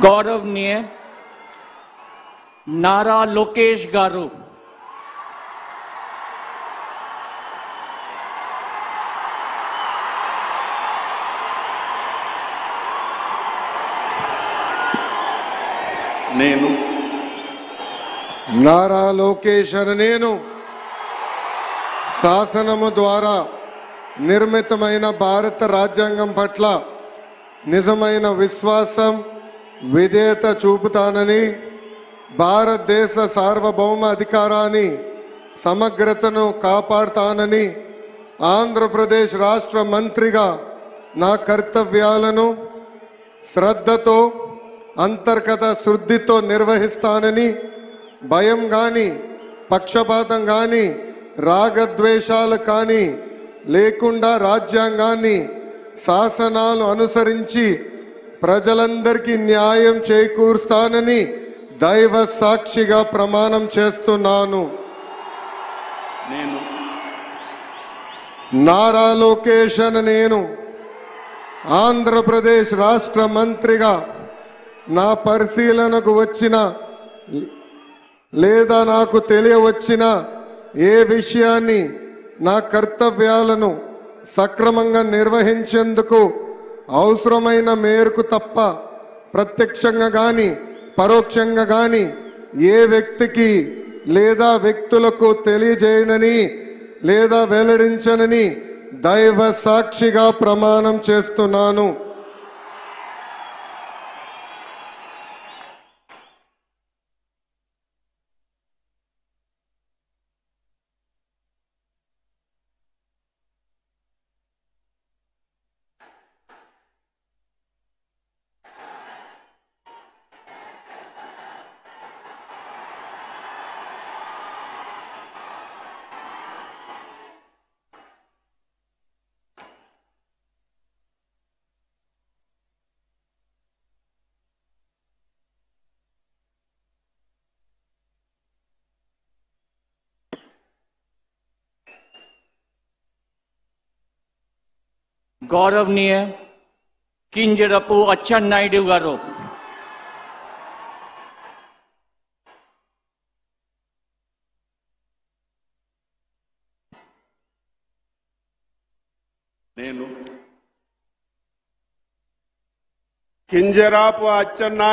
गौरवनीय नारा लोकेश गारू, నేను నారా లోకేష్ అనే నేను శాసనము ద్వారా నిర్మితమైన భారత రాజ్యాంగం పట్ల నిజమైన విశ్వాసం విధేయత చూపుతానని, భారతదేశ సార్వభౌమ అధికారాన్ని సమగ్రతను కాపాడుతానని, ఆంధ్రప్రదేశ్ రాష్ట్ర మంత్రిగా నా కర్తవ్యాలను శ్రద్ధతో అంతర్గత శుద్ధితో నిర్వహిస్తానని, భయం కానీ పక్షపాతం కానీ రాగద్వేషాలు కానీ లేకుండా రాజ్యాంగాన్ని శాసనాలు అనుసరించి ప్రజలందరికీ న్యాయం చేకూరుస్తానని దైవ సాక్షిగా ప్రమాణం చేస్తున్నాను. నేను నారా లోకేష్ అనే నేను ఆంధ్రప్రదేశ్ రాష్ట్ర మంత్రిగా నా పరిశీలనకు వచ్చిన లేదా నాకు తెలియవచ్చిన ఏ విషయాన్ని నా కర్తవ్యాలను సక్రమంగా నిర్వహించేందుకు అవసరమైన మేరకు తప్ప ప్రత్యక్షంగా కానీ పరోక్షంగా కానీ ఏ వ్యక్తికి లేదా వ్యక్తులకు తెలియజేయనని లేదా వెల్లడించనని దైవ సాక్షిగా ప్రమాణం చేస్తున్నాను. गौरवनीय किंजरपु अच्चन्नायुडु गारू, నేను కింజరాపు అచ్చెన్నాయుడు